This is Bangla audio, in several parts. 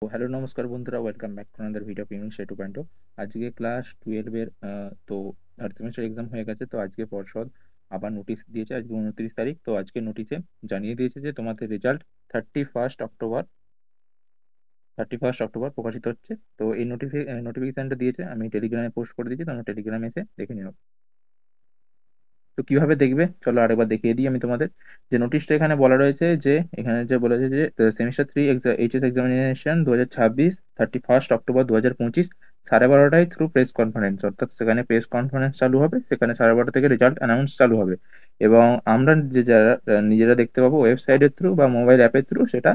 তো হ্যালো নমস্কার বন্ধুরা, welcome back to another video of English 2.0। আজকে ক্লাস 12 এর তো থার্ড সেমিস্টার এক্সাম হয়ে গেছে। তো আজকে পর্ষদ আবার নোটিশ দিয়েছে। আজকে 29 তারিখ। তো আজকে নোটিশে জানিয়ে দিয়েছে যে তোমাদের রেজাল্ট 31 অক্টোবর 31 অক্টোবর প্রকাশিত হচ্ছে। তো এই নোটিফিকেশনটা দিয়েছে, আমি টেলিগ্রামে পোস্ট করে দিয়েছি, তোমরা টেলিগ্রামে এসে দেখে নিও। তো কিভাবে দেখবে চলো আরেকবার দেখিয়ে দিই আমি তোমাদের। যে নোটিশটা এখানে বলা রয়েছে, যে এখানে যে বলেছে যে সেমিস্টার 3 এইচএস এক্সামিনেশন 2026 31 অক্টোবর 2025 12:30টায় থ্রু প্রেস কনফারেন্স, অর্থাৎ সেখানে প্রেস কনফারেন্স চালু হবে, সেখানে 12:30 থেকে রেজাল্ট অ্যানাউন্স চালু হবে। এবং আমরা যে যারা নিজেরা দেখতে পাবো ওয়েবসাইটের থ্রু বা মোবাইল অ্যাপের থ্রু, সেটা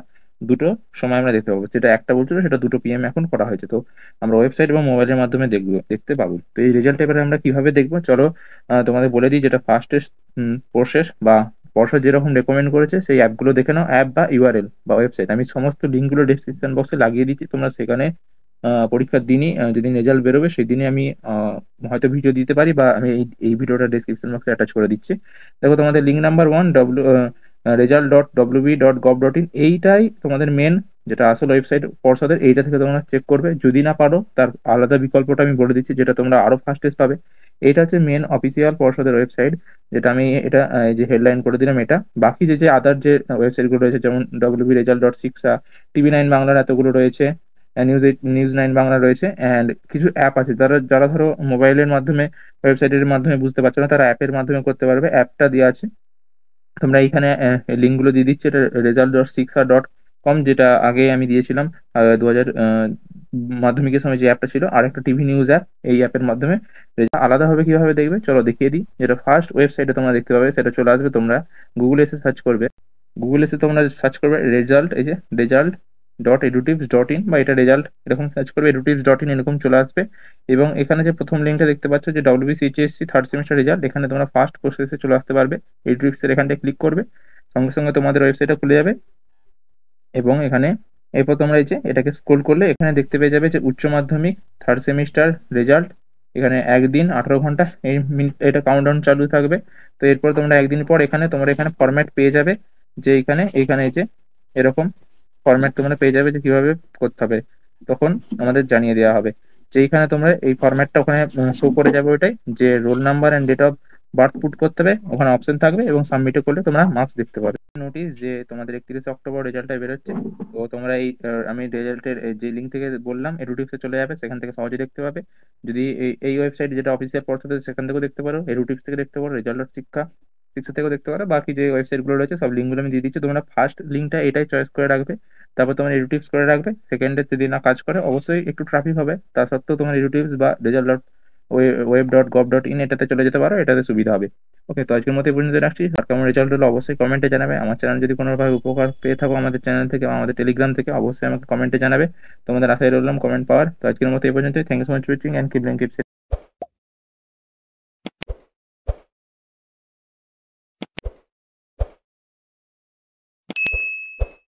দুটো সময় আমরা দেখতে পাবো। যেটা একটা বলছিল সেটা 2 PM এখন করা হয়েছে। তো আমরা ওয়েবসাইট এবং মোবাইলের মাধ্যমে দেখতে পাবো। তো এই রেজাল্ট এবারে আমরা কিভাবে দেখবো চলো তোমাদের বলে দিই। যেটা ফার্স্টেস্ট প্রসেস বা পর্ষদ যেরকম রেকমেন্ড করেছে সেই অ্যাপগুলো দেখে নাও, অ্যাপ বা ইউআরএল বা ওয়েবসাইট। আমি সমস্ত লিঙ্কগুলো ডেসক্রিপশন বক্সে লাগিয়ে দিচ্ছি, তোমরা সেখানে পরীক্ষার দিনই যেদিন রেজাল্ট বেরোবে সেই দিনই আমি হয়তো ভিডিও দিতে পারি, বা আমি এই ভিডিওটা ডেসক্রিপশন বক্সে অ্যাটাচ করে দিচ্ছি। দেখো তোমাদের লিঙ্ক নাম্বার 1 result.wb.gov.in, এইটাই তোমাদের মেন, যেটা আসল ওয়েবসাইট পর্ষদের। এইটা থেকে তোমরা চেক করবে। যদি না পারো তার আলাদা বিকল্পটা আমি বলে দিচ্ছি, যেটা তোমরা আরো ফাস্টেস্ট পাবে। এটা হচ্ছে মেন অফিসিয়াল পর্ষদের ওয়েবসাইট, যেটা আমি এটা এই যে হেডলাইন করে দিলাম এটা। বাকি যে যে আদার যে ওয়েবসাইটগুলো রয়েছে, যেমন wbresult.শিক্ষা, TV9 বাংলার এতগুলো রয়েছে, নিউজ 9 বাংলা রয়েছে, অ্যান্ড কিছু অ্যাপ আছে। যারা যারা ধরো মোবাইলের মাধ্যমে ওয়েবসাইটের মাধ্যমে বুঝতে পারছো না, তারা অ্যাপের মাধ্যমে করতে পারবে। অ্যাপটা দেওয়া আছে, তোমরা এইখানে লিঙ্কগুলো দিয়ে দিচ্ছি। এটা result.শিক্ষা.com, যেটা আগে আমি দিয়েছিলাম 2000 মাধ্যমিকের সময় যে অ্যাপটা ছিল, আর একটা টিভি নিউজ অ্যাপ। এই অ্যাপের মাধ্যমে আলাদাভাবে কিভাবে দেখবে চলো দেখিয়ে দিই। যেটা ফার্স্ট ওয়েবসাইটে তোমরা দেখতে পাবে, সেটা চলে আসবে। তোমরা গুগলে এসে সার্চ করবে, গুগল এসে তোমরা সার্চ করবে রেজাল্ট, এই যে result.edutips.in, বা এটা রেজাল্ট এরকম সার্চ করবে, edutips.in এরকম চলে আসবে। এবং এখানে যে প্রথম লিঙ্কটা দেখতে পাচ্ছ, যে WBCHSC থার্ড সেমিস্টার রেজাল্ট, এখানে তোমরা ফার্স্ট প্রসেসে চলে আসতে পারবে। edutips এর এখানটায় ক্লিক করবে, সঙ্গে সঙ্গে তোমাদের ওয়েবসাইটটা খুলে যাবে। এবং এখানে এরপর তোমরা এই যে এটাকে স্ক্রোল করলে এখানে দেখতে পেয়ে যাবে যে উচ্চ মাধ্যমিক থার্ড সেমিস্টার রেজাল্ট। এখানে একদিন 18 ঘন্টা এই মিনিট এটা কাউন্টডাউন চালু থাকবে। তো এরপর তোমরা একদিন পর তোমরা এখানে ফরম্যাট পেয়ে যাবে, যে এখানে এইখানে এই যে এরকম ফরম্যাট তোমরা পেয়ে যাবে, যে কিভাবে করতে হবে তখন আমাদের জানিয়ে দেওয়া হবে। যে এইখানে তোমরা এই ফরম্যাটটা ওখানে শো করে যাবে, ওইটাই যে roll number and date of birth put করতে হবে, ওখানে অপশন থাকবে, এবং সাবমিটে করলে তোমরা মার্কস দেখতে পাবে। নোটিশ যে তোমাদের 31 অক্টোবর রেজাল্টটা বেরোচ্ছে। তো তোমরা এই আমি রেজাল্টের যে লিঙ্ক থেকে বললাম এডুটিক্সে চলে যাবে, সেখান থেকে সহজে দেখতে পাবে। যদি এই ওয়েবসাইট যেটা অফিসিয়াল পর্ষদের, সেখান থেকেও দেখতে পারো, এডুটিক্স থেকে দেখতে পারো, শিক্ষা থেকেও দেখতে পারো। বাকি যে ওয়েবসাইটগুলো রয়েছে সব লিঙ্কগুলো আমি দিয়ে দিচ্ছি। তোমরা ফার্স্ট লিঙ্কটা এটাই চয়েস করে রাখবে, তারপর তোমার এডুটিক্স করে রাখবে। সেকেন্ডে যদি না কাজ করে, অবশ্যই একটু ট্রাফিক হবে, তা সত্ত্বেও তোমার এডুটিক্স বা result.web.gov.in এটাতে চলে যেতে পারো, এটাতে সুবিধা হবে। ওকে, তো আজকের মতো এই পর্যন্ত রাখছি। আর কেমন রেজাল্ট হলো অবশ্যই কমেন্টে জানাবে। আমার চ্যানেল যদি কোনোভাবে উপকার পেয়ে থাকো আমাদের চ্যানেল থেকে বা আমাদের টেলিগ্রাম থেকে, অবশ্যই আমাকে কমেন্টে জানাবে। তোমাদের আশায় রইলাম কমেন্ট পাওয়ার। তো আজকের মতো এই পর্যন্ত। Thank you so much watching, and keep